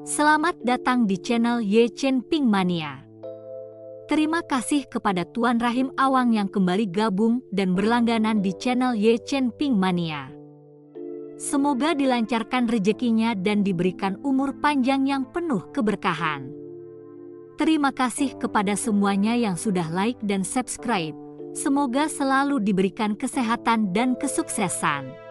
Selamat datang di channel Ye Chen Ping Mania. Terima kasih kepada Tuan Rahim Awang yang kembali gabung dan berlangganan di channel Ye Chen Ping Mania. Semoga dilancarkan rezekinya dan diberikan umur panjang yang penuh keberkahan. Terima kasih kepada semuanya yang sudah like dan subscribe. Semoga selalu diberikan kesehatan dan kesuksesan.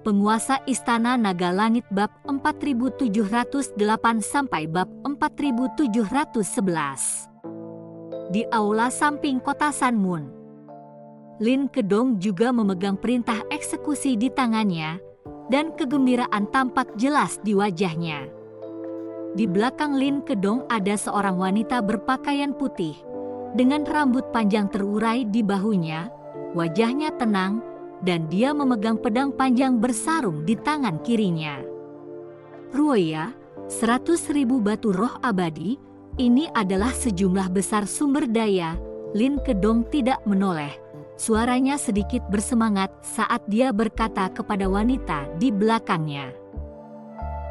Penguasa Istana Naga Langit bab 4708 sampai bab 4711. Di aula samping kota Sanmun, Lin Kedong juga memegang perintah eksekusi di tangannya dan kegembiraan tampak jelas di wajahnya. Di belakang Lin Kedong ada seorang wanita berpakaian putih dengan rambut panjang terurai di bahunya, wajahnya tenang, dan dia memegang pedang panjang bersarung di tangan kirinya. Ruoya, 100.000 batu roh abadi, ini adalah sejumlah besar sumber daya. Lin Kedong tidak menoleh. Suaranya sedikit bersemangat saat dia berkata kepada wanita di belakangnya.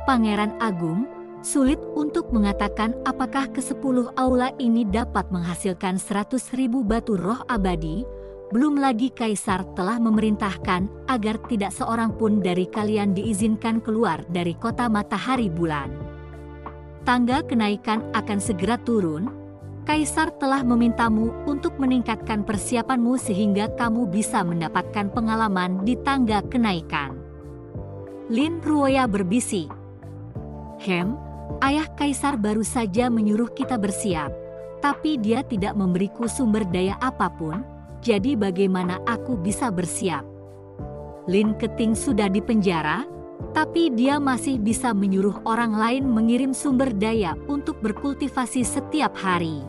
Pangeran Agung, sulit untuk mengatakan apakah ke-10 aula ini dapat menghasilkan 100.000 batu roh abadi. Belum lagi Kaisar telah memerintahkan agar tidak seorang pun dari kalian diizinkan keluar dari kota matahari bulan. Tangga kenaikan akan segera turun. Kaisar telah memintamu untuk meningkatkan persiapanmu sehingga kamu bisa mendapatkan pengalaman di tangga kenaikan. Lin Ruoya berbisik. Ayah Kaisar baru saja menyuruh kita bersiap, tapi dia tidak memberiku sumber daya apapun. Jadi bagaimana aku bisa bersiap? Lin Keting sudah di penjara, tapi dia masih bisa menyuruh orang lain mengirim sumber daya untuk berkultivasi setiap hari.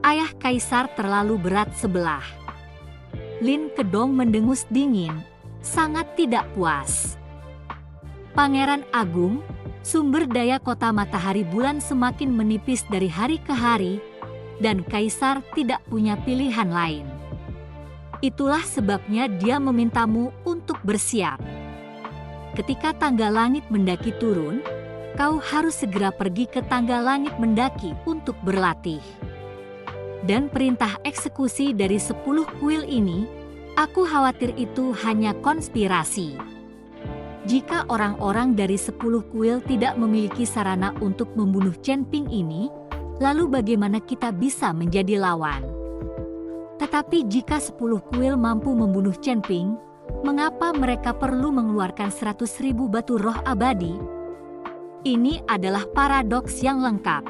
Ayah Kaisar terlalu berat sebelah. Lin Kedong mendengus dingin, sangat tidak puas. Pangeran Agung, sumber daya kota matahari bulan semakin menipis dari hari ke hari, dan Kaisar tidak punya pilihan lain. Itulah sebabnya dia memintamu untuk bersiap. Ketika tangga langit mendaki turun, kau harus segera pergi ke tangga langit mendaki untuk berlatih. Dan perintah eksekusi dari 10 kuil ini, aku khawatir itu hanya konspirasi. Jika orang-orang dari 10 kuil tidak memiliki sarana untuk membunuh Chen Ping ini, lalu bagaimana kita bisa menjadi lawan? Tetapi jika 10 kuil mampu membunuh Chen Ping, mengapa mereka perlu mengeluarkan 100.000 batu roh abadi? Ini adalah paradoks yang lengkap.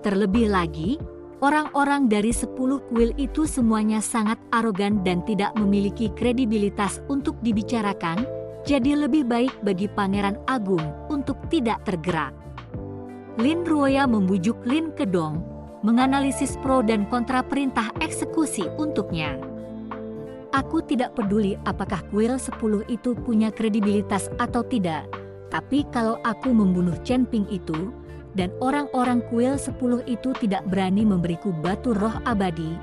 Terlebih lagi, orang-orang dari 10 kuil itu semuanya sangat arogan dan tidak memiliki kredibilitas untuk dibicarakan, jadi lebih baik bagi Pangeran Agung untuk tidak tergerak. Lin Ruoya membujuk Lin Kedong, menganalisis pro dan kontra perintah eksekusi untuknya. Aku tidak peduli apakah kuil 10 itu punya kredibilitas atau tidak, tapi kalau aku membunuh Chen Ping itu, dan orang-orang kuil 10 itu tidak berani memberiku batu roh abadi,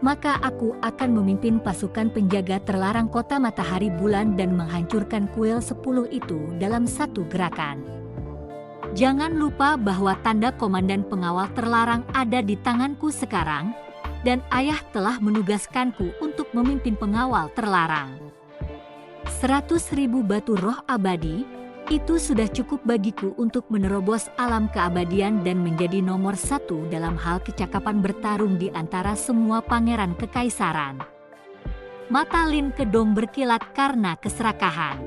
maka aku akan memimpin pasukan penjaga terlarang kota matahari bulan dan menghancurkan kuil 10 itu dalam satu gerakan. Jangan lupa bahwa tanda komandan pengawal terlarang ada di tanganku sekarang, dan ayah telah menugaskanku untuk memimpin pengawal terlarang. 100.000 batu roh abadi, itu sudah cukup bagiku untuk menerobos alam keabadian dan menjadi nomor 1 dalam hal kecakapan bertarung di antara semua pangeran kekaisaran. Mata Lin Kedong berkilat karena keserakahan.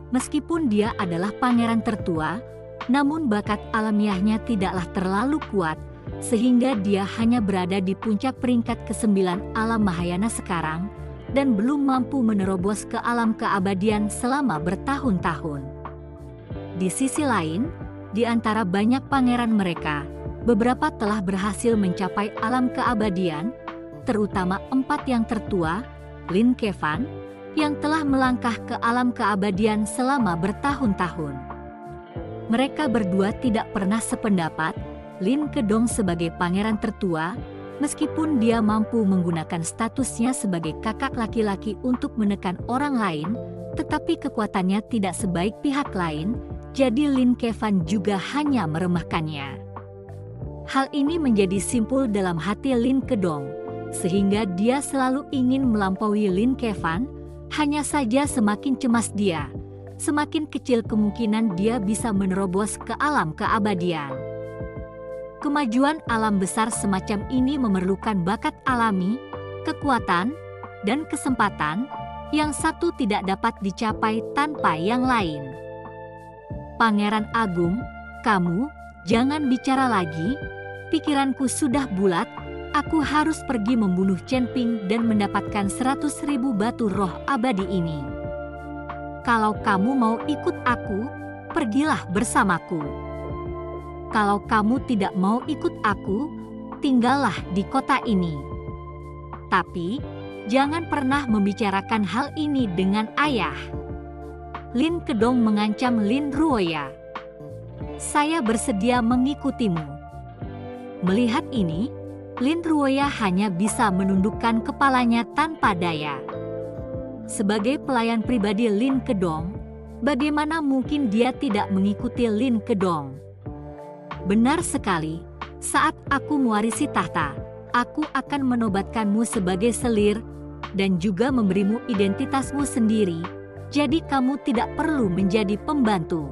Meskipun dia adalah pangeran tertua, namun bakat alamiahnya tidaklah terlalu kuat, sehingga dia hanya berada di puncak peringkat ke-9 alam Mahayana sekarang, dan belum mampu menerobos ke alam keabadian selama bertahun-tahun. Di sisi lain, di antara banyak pangeran mereka, beberapa telah berhasil mencapai alam keabadian, terutama 4 yang tertua, Lin Kevan, yang telah melangkah ke alam keabadian selama bertahun-tahun. Mereka berdua tidak pernah sependapat. Lin Kedong sebagai pangeran tertua, meskipun dia mampu menggunakan statusnya sebagai kakak laki-laki untuk menekan orang lain, tetapi kekuatannya tidak sebaik pihak lain, jadi Lin Kevan juga hanya meremehkannya. Hal ini menjadi simpul dalam hati Lin Kedong, sehingga dia selalu ingin melampaui Lin Kevan. Hanya saja semakin cemas dia, semakin kecil kemungkinan dia bisa menerobos ke alam keabadian. Kemajuan alam besar semacam ini memerlukan bakat alami, kekuatan, dan kesempatan yang satu tidak dapat dicapai tanpa yang lain. Pangeran Agung, kamu jangan bicara lagi. Pikiranku sudah bulat. Aku harus pergi membunuh Chen Ping dan mendapatkan 100.000 batu roh abadi ini. Kalau kamu mau ikut aku, pergilah bersamaku. Kalau kamu tidak mau ikut aku, tinggallah di kota ini. Tapi, jangan pernah membicarakan hal ini dengan ayah. Lin Kedong mengancam Lin Ruoya. Saya bersedia mengikutimu. Melihat ini, Lin Ruoya hanya bisa menundukkan kepalanya tanpa daya. Sebagai pelayan pribadi Lin Kedong, bagaimana mungkin dia tidak mengikuti Lin Kedong? Benar sekali, saat aku mewarisi tahta, aku akan menobatkanmu sebagai selir dan juga memberimu identitasmu sendiri, jadi kamu tidak perlu menjadi pembantu.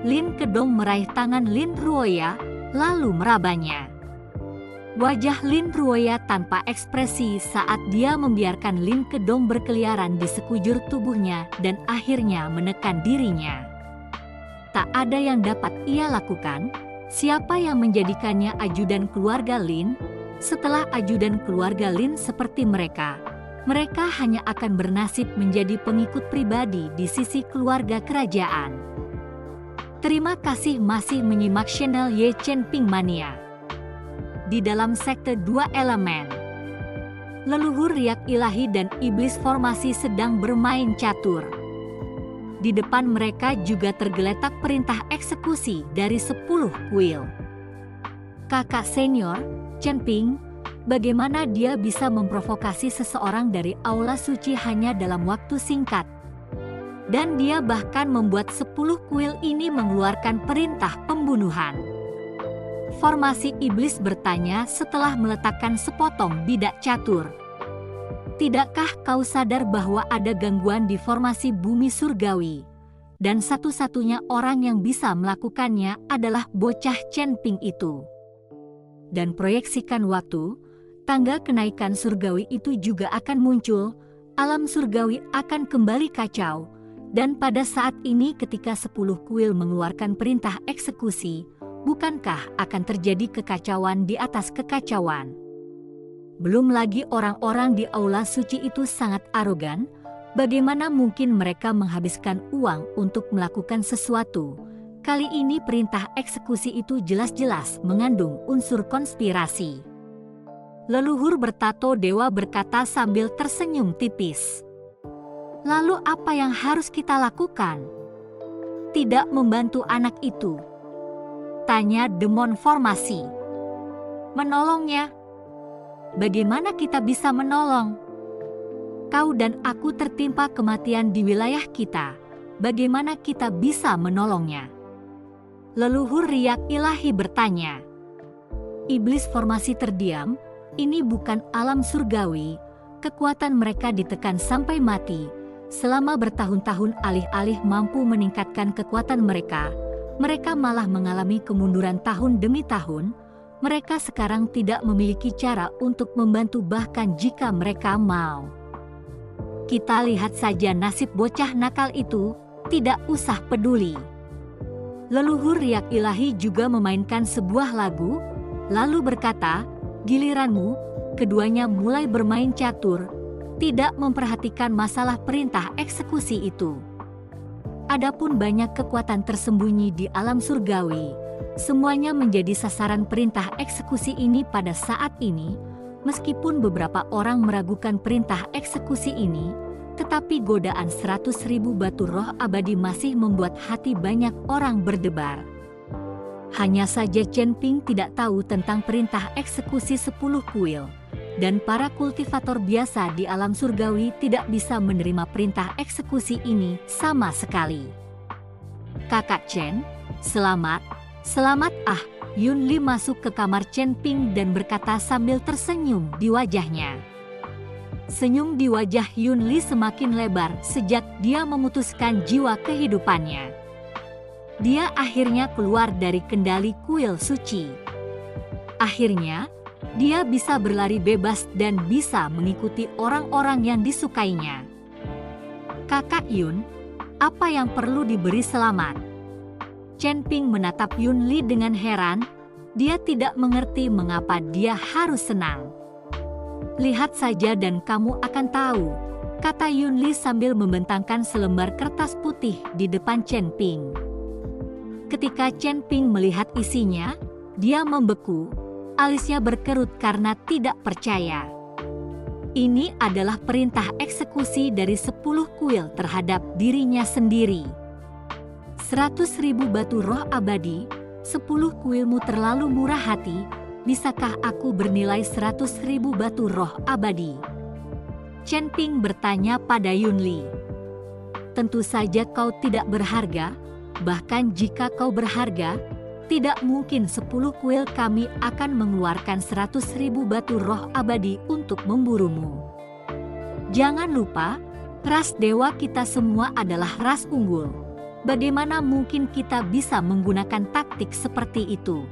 Lin Kedong meraih tangan Lin Ruoya, lalu merabanya. Wajah Lin Ruoya tanpa ekspresi saat dia membiarkan Lin Kedong berkeliaran di sekujur tubuhnya dan akhirnya menekan dirinya. Tak ada yang dapat ia lakukan. Siapa yang menjadikannya ajudan keluarga Lin? Setelah ajudan keluarga Lin seperti mereka hanya akan bernasib menjadi pengikut pribadi di sisi keluarga kerajaan. Terima kasih masih menyimak channel Ye Chen Ping Mania. Di dalam sekte dua elemen, leluhur riak ilahi dan iblis formasi sedang bermain catur. Di depan mereka juga tergeletak perintah eksekusi dari 10 kuil. Kakak senior, Chen Ping, bagaimana dia bisa memprovokasi seseorang dari aula suci hanya dalam waktu singkat? Dan dia bahkan membuat 10 kuil ini mengeluarkan perintah pembunuhan. Formasi iblis bertanya setelah meletakkan sepotong bidak catur. Tidakkah kau sadar bahwa ada gangguan di formasi bumi surgawi? Dan satu-satunya orang yang bisa melakukannya adalah bocah Chen Ping itu. Dan proyeksikan waktu, tangga kenaikan surgawi itu juga akan muncul, alam surgawi akan kembali kacau, dan pada saat ini ketika 10 kuil mengeluarkan perintah eksekusi, bukankah akan terjadi kekacauan di atas kekacauan? Belum lagi orang-orang di aula suci itu sangat arogan, bagaimana mungkin mereka menghabiskan uang untuk melakukan sesuatu? Kali ini perintah eksekusi itu jelas-jelas mengandung unsur konspirasi. Leluhur bertato dewa berkata sambil tersenyum tipis. Lalu apa yang harus kita lakukan? Tidak membantu anak itu? Tanya demon formasi. Menolongnya? Bagaimana kita bisa menolong? Kau dan aku tertimpa kematian di wilayah kita. Bagaimana kita bisa menolongnya? Leluhur riak ilahi bertanya. Iblis formasi terdiam. Ini bukan alam surgawi. Kekuatan mereka ditekan sampai mati. Selama bertahun-tahun alih-alih mampu meningkatkan kekuatan mereka malah mengalami kemunduran tahun demi tahun. Mereka sekarang tidak memiliki cara untuk membantu bahkan jika mereka mau. Kita lihat saja nasib bocah nakal itu, tidak usah peduli. Leluhur riak ilahi juga memainkan sebuah lagu, lalu berkata, giliranmu. Keduanya mulai bermain catur, tidak memperhatikan masalah perintah eksekusi itu. Adapun banyak kekuatan tersembunyi di alam surgawi, semuanya menjadi sasaran perintah eksekusi ini pada saat ini. Meskipun beberapa orang meragukan perintah eksekusi ini, tetapi godaan 100.000 batu roh abadi masih membuat hati banyak orang berdebar. Hanya saja Chen Ping tidak tahu tentang perintah eksekusi 10 kuil. Dan para kultivator biasa di alam surgawi tidak bisa menerima perintah eksekusi ini sama sekali. Kakak Chen, selamat, selamat ah. Yunli masuk ke kamar Chen Ping dan berkata sambil tersenyum di wajahnya. Senyum di wajah Yunli semakin lebar sejak dia memutuskan jiwa kehidupannya. Dia akhirnya keluar dari kendali kuil suci. Akhirnya, dia bisa berlari bebas dan bisa mengikuti orang-orang yang disukainya. Kakak Yun, apa yang perlu diberi selamat? Chen Ping menatap Yunli dengan heran. Dia tidak mengerti mengapa dia harus senang. Lihat saja dan kamu akan tahu, kata Yunli sambil membentangkan selembar kertas putih di depan Chen Ping. Ketika Chen Ping melihat isinya, dia membeku, alisnya berkerut karena tidak percaya. Ini adalah perintah eksekusi dari 10 kuil terhadap dirinya sendiri. 100.000 batu roh abadi, 10 kuilmu terlalu murah hati, bisakah aku bernilai 100.000 batu roh abadi? Chen Ping bertanya pada Yunli. Tentu saja kau tidak berharga, bahkan jika kau berharga, tidak mungkin 10 kuil kami akan mengeluarkan 100.000 batu roh abadi untuk memburumu. Jangan lupa, ras dewa kita semua adalah ras unggul. Bagaimana mungkin kita bisa menggunakan taktik seperti itu?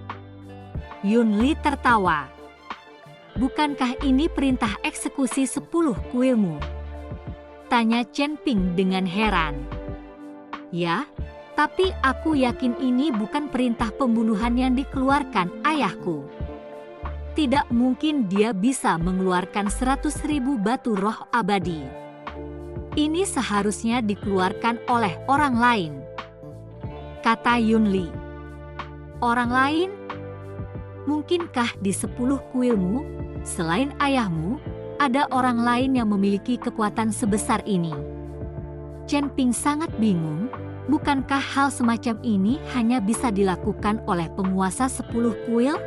Yunli tertawa. Bukankah ini perintah eksekusi 10 kuilmu? Tanya Chen Ping dengan heran. Ya, tapi aku yakin ini bukan perintah pembunuhan yang dikeluarkan ayahku. Tidak mungkin dia bisa mengeluarkan 100.000 batu roh abadi. Ini seharusnya dikeluarkan oleh orang lain, kata Yunli. Orang lain? Mungkinkah di 10 kuilmu, selain ayahmu, ada orang lain yang memiliki kekuatan sebesar ini? Chen Ping sangat bingung, bukankah hal semacam ini hanya bisa dilakukan oleh penguasa 10 kuil?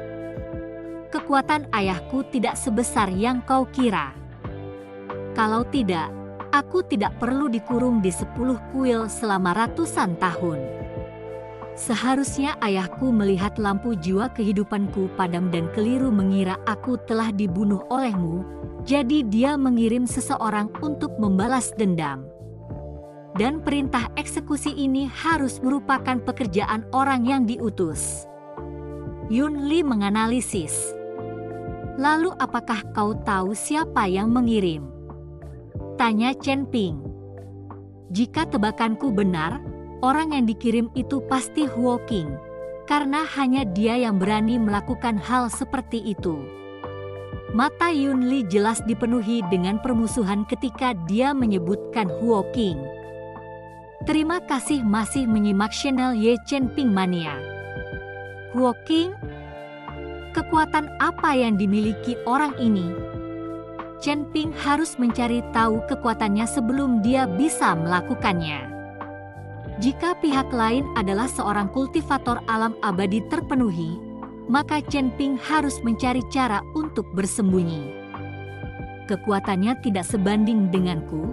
Kekuatan ayahku tidak sebesar yang kau kira. Kalau tidak, aku tidak perlu dikurung di 10 kuil selama ratusan tahun. Seharusnya ayahku melihat lampu jiwa kehidupanku padam dan keliru mengira aku telah dibunuh olehmu, jadi dia mengirim seseorang untuk membalas dendam. Dan perintah eksekusi ini harus merupakan pekerjaan orang yang diutus. Yunli menganalisis. Lalu apakah kau tahu siapa yang mengirim? Tanya Chen Ping. Jika tebakanku benar, orang yang dikirim itu pasti Huo Qing, karena hanya dia yang berani melakukan hal seperti itu. Mata Yunli jelas dipenuhi dengan permusuhan ketika dia menyebutkan Huo Qing. Terima kasih masih menyimak channel Ye Chen Ping Mania. Huo Qing? Kekuatan apa yang dimiliki orang ini? Chen Ping harus mencari tahu kekuatannya sebelum dia bisa melakukannya. Jika pihak lain adalah seorang kultivator alam abadi terpenuhi, maka Chen Ping harus mencari cara untuk bersembunyi. Kekuatannya tidak sebanding denganku,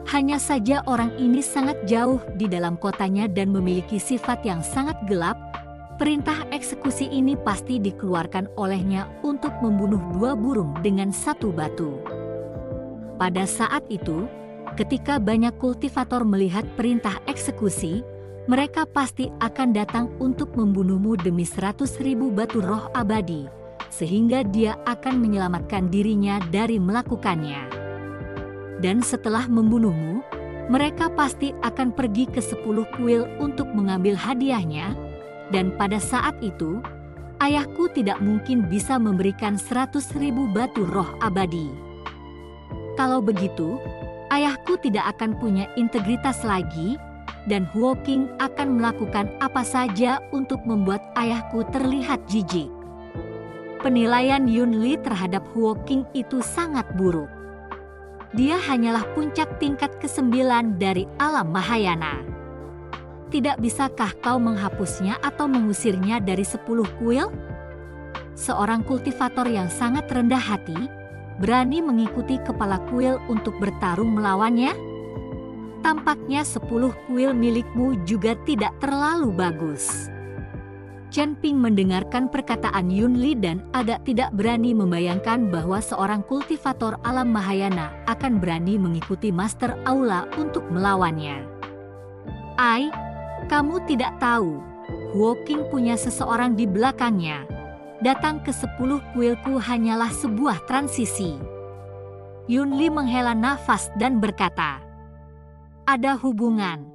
hanya saja orang ini sangat jauh di dalam kotanya dan memiliki sifat yang sangat gelap. Perintah eksekusi ini pasti dikeluarkan olehnya untuk membunuh 2 burung dengan 1 batu. Pada saat itu, ketika banyak kultivator melihat perintah eksekusi, mereka pasti akan datang untuk membunuhmu demi 100.000 batu roh abadi, sehingga dia akan menyelamatkan dirinya dari melakukannya. Dan setelah membunuhmu, mereka pasti akan pergi ke 10 kuil untuk mengambil hadiahnya, dan pada saat itu, ayahku tidak mungkin bisa memberikan 100.000 batu roh abadi. Kalau begitu, ayahku tidak akan punya integritas lagi, dan Huo Qing akan melakukan apa saja untuk membuat ayahku terlihat jijik. Penilaian Yunli terhadap Huo Qing itu sangat buruk. Dia hanyalah puncak tingkat ke-9 dari alam Mahayana. Tidak bisakah kau menghapusnya atau mengusirnya dari 10 kuil? Seorang kultivator yang sangat rendah hati, berani mengikuti kepala kuil untuk bertarung melawannya? Tampaknya 10 kuil milikmu juga tidak terlalu bagus. Chen Ping mendengarkan perkataan Yun Li dan agak tidak berani membayangkan bahwa seorang kultivator alam Mahayana akan berani mengikuti Master Aula untuk melawannya. Ai, kamu tidak tahu, Huo Qing punya seseorang di belakangnya. Datang ke 10 kuilku hanyalah sebuah transisi. Yun Li menghela nafas dan berkata, ada hubungan.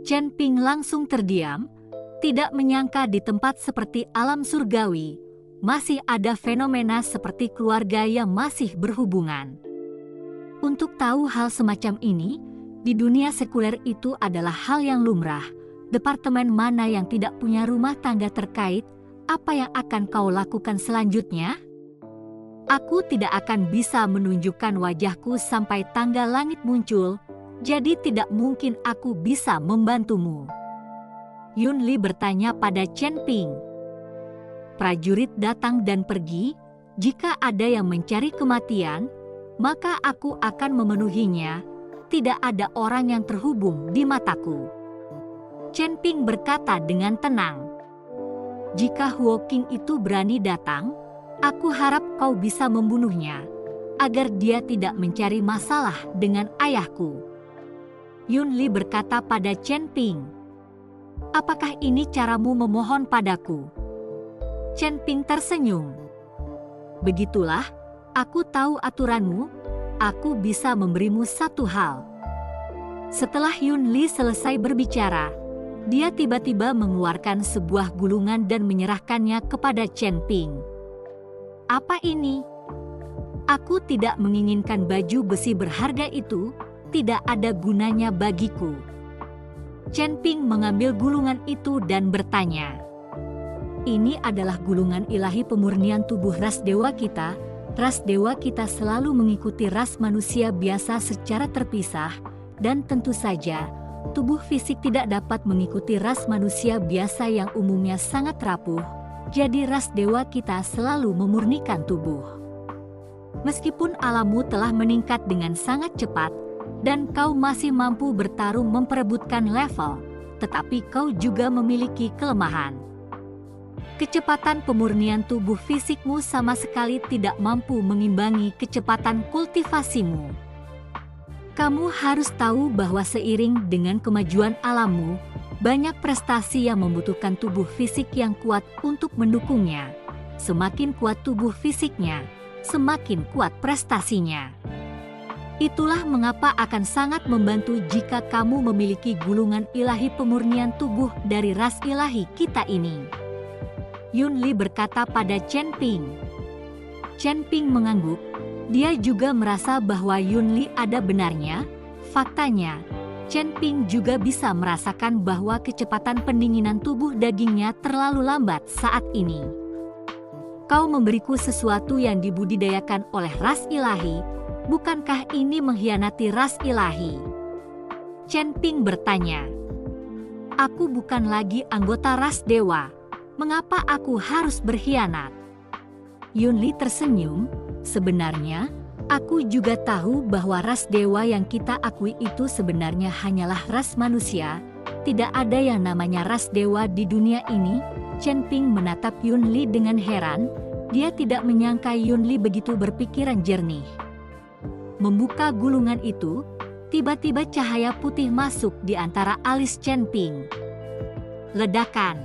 Chen Ping langsung terdiam, tidak menyangka di tempat seperti alam surgawi, masih ada fenomena seperti keluarga yang masih berhubungan. Untuk tahu hal semacam ini, di dunia sekuler itu adalah hal yang lumrah. Departemen mana yang tidak punya rumah tangga terkait, apa yang akan kau lakukan selanjutnya? Aku tidak akan bisa menunjukkan wajahku sampai tangga langit muncul, jadi tidak mungkin aku bisa membantumu. Yun Li bertanya pada Chen Ping. Prajurit datang dan pergi, jika ada yang mencari kematian, maka aku akan memenuhinya, tidak ada orang yang terhubung di mataku. Chen Ping berkata dengan tenang. Jika Huo Qing itu berani datang, aku harap kau bisa membunuhnya, agar dia tidak mencari masalah dengan ayahku. Yun Li berkata pada Chen Ping, apakah ini caramu memohon padaku? Chen Ping tersenyum. Begitulah, aku tahu aturanmu, aku bisa memberimu satu hal. Setelah Yun Li selesai berbicara, dia tiba-tiba mengeluarkan sebuah gulungan dan menyerahkannya kepada Chen Ping. Apa ini? Aku tidak menginginkan baju besi berharga itu, tidak ada gunanya bagiku. Chen Ping mengambil gulungan itu dan bertanya, ini adalah gulungan ilahi pemurnian tubuh ras dewa kita. Ras dewa kita selalu mengikuti ras manusia biasa secara terpisah, dan tentu saja, tubuh fisik tidak dapat mengikuti ras manusia biasa yang umumnya sangat rapuh, jadi ras dewa kita selalu memurnikan tubuh. Meskipun alammu telah meningkat dengan sangat cepat, dan kau masih mampu bertarung memperebutkan level, tetapi kau juga memiliki kelemahan. Kecepatan pemurnian tubuh fisikmu sama sekali tidak mampu mengimbangi kecepatan kultivasimu. Kamu harus tahu bahwa seiring dengan kemajuan alammu, banyak prestasi yang membutuhkan tubuh fisik yang kuat untuk mendukungnya. Semakin kuat tubuh fisiknya, semakin kuat prestasinya. Itulah mengapa akan sangat membantu jika kamu memiliki gulungan ilahi pemurnian tubuh dari ras ilahi kita ini. Yun Li berkata pada Chen Ping. Chen Ping mengangguk, dia juga merasa bahwa Yun Li ada benarnya. Faktanya, Chen Ping juga bisa merasakan bahwa kecepatan pendinginan tubuh dagingnya terlalu lambat saat ini. Kau memberiku sesuatu yang dibudidayakan oleh ras ilahi, bukankah ini mengkhianati ras ilahi? Chen Ping bertanya. Aku bukan lagi anggota ras dewa, mengapa aku harus berkhianat? Yun Li tersenyum, sebenarnya, aku juga tahu bahwa ras dewa yang kita akui itu sebenarnya hanyalah ras manusia, tidak ada yang namanya ras dewa di dunia ini. Chen Ping menatap Yun Li dengan heran, dia tidak menyangka Yun Li begitu berpikiran jernih. Membuka gulungan itu, tiba-tiba cahaya putih masuk di antara alis Chen Ping. Ledakan.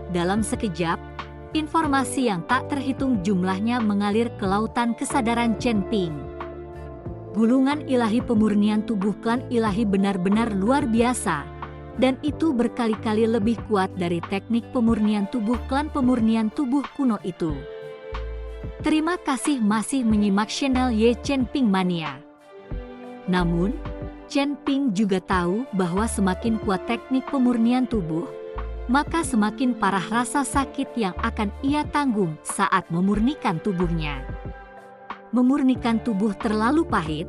Dalam sekejap, informasi yang tak terhitung jumlahnya mengalir ke lautan kesadaran Chen Ping. Gulungan ilahi pemurnian tubuh klan ilahi benar-benar luar biasa, dan itu berkali-kali lebih kuat dari teknik pemurnian tubuh klan pemurnian tubuh kuno itu. Terima kasih masih menyimak channel Ye Chen Ping Mania. Namun, Chen Ping juga tahu bahwa semakin kuat teknik pemurnian tubuh, maka semakin parah rasa sakit yang akan ia tanggung saat memurnikan tubuhnya. Memurnikan tubuh terlalu pahit,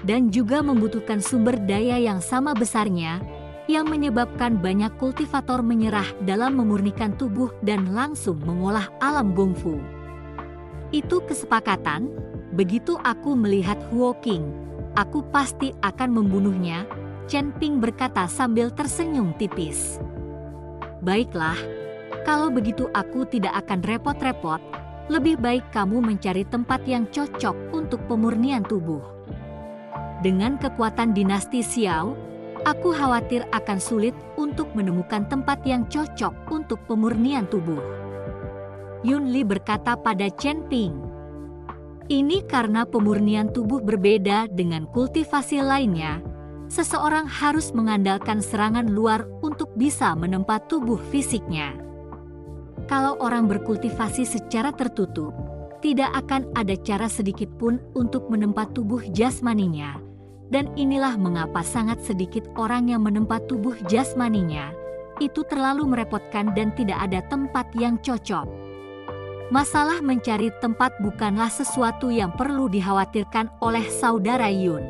dan juga membutuhkan sumber daya yang sama besarnya, yang menyebabkan banyak kultivator menyerah dalam memurnikan tubuh dan langsung mengolah alam gongfu. Itu kesepakatan, begitu aku melihat Huo Qing, aku pasti akan membunuhnya, Chen Ping berkata sambil tersenyum tipis. Baiklah, kalau begitu aku tidak akan repot-repot, lebih baik kamu mencari tempat yang cocok untuk pemurnian tubuh. Dengan kekuatan dinasti Xiao, aku khawatir akan sulit untuk menemukan tempat yang cocok untuk pemurnian tubuh. Yun Li berkata pada Chen Ping. Ini karena pemurnian tubuh berbeda dengan kultivasi lainnya. Seseorang harus mengandalkan serangan luar untuk bisa menempa tubuh fisiknya. Kalau orang berkultivasi secara tertutup, tidak akan ada cara sedikit pun untuk menempa tubuh jasmaninya. Dan inilah mengapa sangat sedikit orang yang menempa tubuh jasmaninya. Itu terlalu merepotkan dan tidak ada tempat yang cocok. Masalah mencari tempat bukanlah sesuatu yang perlu dikhawatirkan oleh saudara Yun.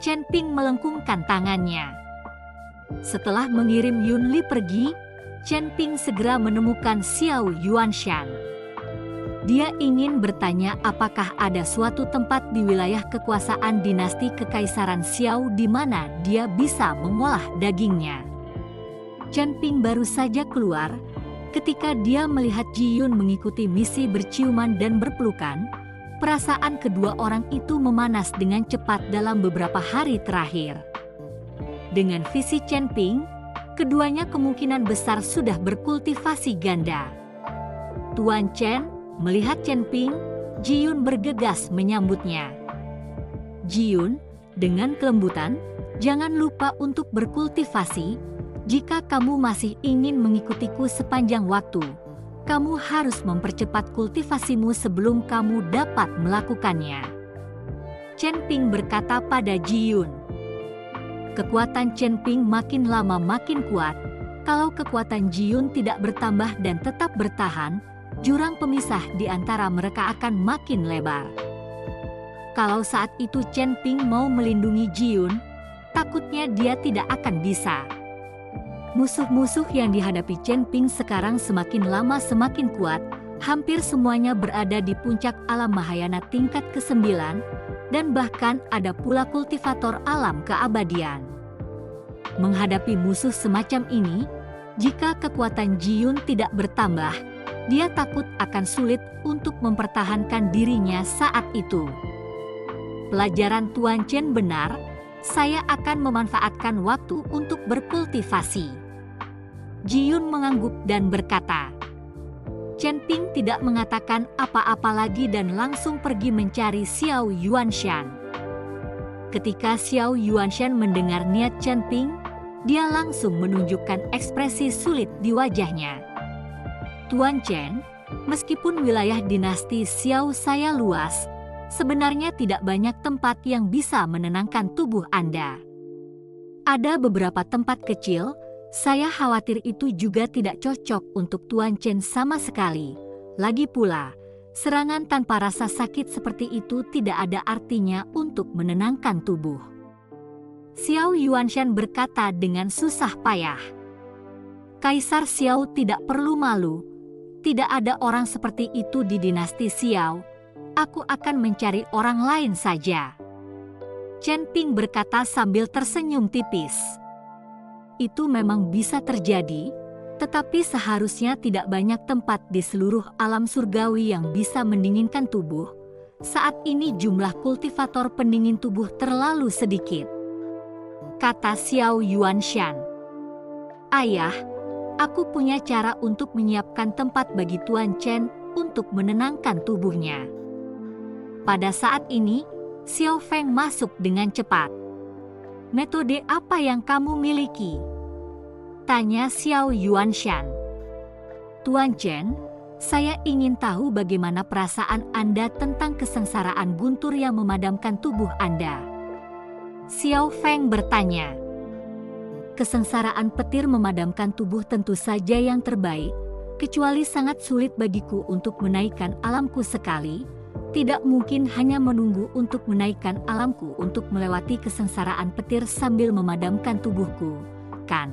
Chen Ping melengkungkan tangannya. Setelah mengirim Yun Li pergi, Chen Ping segera menemukan Xiao Yuanshan. Dia ingin bertanya apakah ada suatu tempat di wilayah kekuasaan dinasti Kekaisaran Xiao di mana dia bisa mengolah dagingnya. Chen Ping baru saja keluar ketika dia melihat Ji Yun mengikuti misi berciuman dan berpelukan. Perasaan kedua orang itu memanas dengan cepat dalam beberapa hari terakhir. Dengan visi Chen Ping, keduanya kemungkinan besar sudah berkultivasi ganda. Tuan Chen, melihat Chen Ping, Ji Yun bergegas menyambutnya. Ji Yun, dengan kelembutan, jangan lupa untuk berkultivasi. Jika kamu masih ingin mengikutiku sepanjang waktu, kamu harus mempercepat kultivasimu sebelum kamu dapat melakukannya. Chen Ping berkata pada Ji Yun. Kekuatan Chen Ping makin lama makin kuat. Kalau kekuatan Ji Yun tidak bertambah dan tetap bertahan, jurang pemisah di antara mereka akan makin lebar. Kalau saat itu Chen Ping mau melindungi Ji Yun, takutnya dia tidak akan bisa. Musuh-musuh yang dihadapi Chen Ping sekarang semakin lama semakin kuat, hampir semuanya berada di puncak alam Mahayana tingkat ke-9, dan bahkan ada pula kultivator alam keabadian. Menghadapi musuh semacam ini, jika kekuatan Ji Yun tidak bertambah, dia takut akan sulit untuk mempertahankan dirinya saat itu. Pelajaran Tuan Chen benar, saya akan memanfaatkan waktu untuk berkultivasi. Ji Yun mengangguk dan berkata. Chen Ping tidak mengatakan apa-apa lagi dan langsung pergi mencari Xiao Yuanshan. Ketika Xiao Yuanshan mendengar niat Chen Ping, dia langsung menunjukkan ekspresi sulit di wajahnya. Tuan Chen, meskipun wilayah dinasti Xiao saya luas, sebenarnya tidak banyak tempat yang bisa menenangkan tubuh Anda. Ada beberapa tempat kecil. Saya khawatir itu juga tidak cocok untuk Tuan Chen sama sekali. Lagi pula, serangan tanpa rasa sakit seperti itu tidak ada artinya untuk menenangkan tubuh. Xiao Yuanshan berkata dengan susah payah. Kaisar Xiao tidak perlu malu. Tidak ada orang seperti itu di dinasti Xiao. Aku akan mencari orang lain saja. Chen Ping berkata sambil tersenyum tipis. Itu memang bisa terjadi, tetapi seharusnya tidak banyak tempat di seluruh alam surgawi yang bisa mendinginkan tubuh. Saat ini jumlah kultivator pendingin tubuh terlalu sedikit, kata Xiao Yuanshan. Ayah, aku punya cara untuk menyiapkan tempat bagi Tuan Chen untuk menenangkan tubuhnya. Pada saat ini, Xiao Feng masuk dengan cepat. Metode apa yang kamu miliki? Tanya Xiao Yuanshan. Tuan Chen, saya ingin tahu bagaimana perasaan Anda tentang kesengsaraan guntur yang memadamkan tubuh Anda. Xiao Feng bertanya. Kesengsaraan petir memadamkan tubuh tentu saja yang terbaik, kecuali sangat sulit bagiku untuk menaikkan alamku sekali. Tidak mungkin hanya menunggu untuk menaikkan alamku untuk melewati kesengsaraan petir sambil memadamkan tubuhku, kan?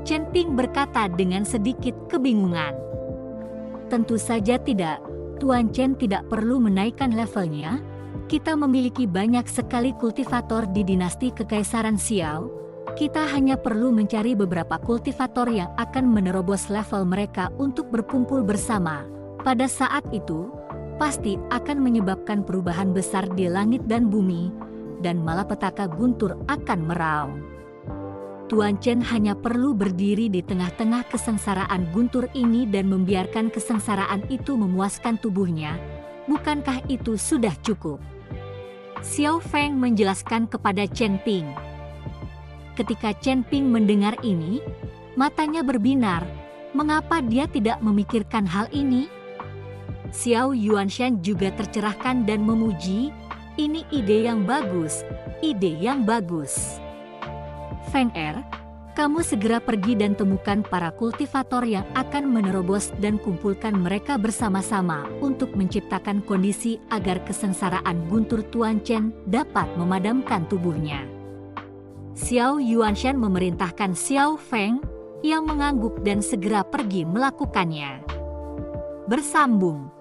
Chen Ping berkata dengan sedikit kebingungan. Tentu saja tidak, Tuan Chen tidak perlu menaikkan levelnya. Kita memiliki banyak sekali kultivator di dinasti Kekaisaran Xiao. Kita hanya perlu mencari beberapa kultivator yang akan menerobos level mereka untuk berkumpul bersama. Pada saat itu, pasti akan menyebabkan perubahan besar di langit dan bumi, dan malapetaka guntur akan meraung. Tuan Chen hanya perlu berdiri di tengah-tengah kesengsaraan guntur ini dan membiarkan kesengsaraan itu memuaskan tubuhnya. Bukankah itu sudah cukup? Xiao Feng menjelaskan kepada Chen Ping. Ketika Chen Ping mendengar ini, matanya berbinar. Mengapa dia tidak memikirkan hal ini? Xiao Yuanshan juga tercerahkan dan memuji. Ini ide yang bagus, ide yang bagus. Feng Er, kamu segera pergi dan temukan para kultivator yang akan menerobos dan kumpulkan mereka bersama-sama untuk menciptakan kondisi agar kesengsaraan guntur Tuan Chen dapat memadamkan tubuhnya. Xiao Yuanshan memerintahkan Xiao Feng yang mengangguk dan segera pergi melakukannya. Bersambung.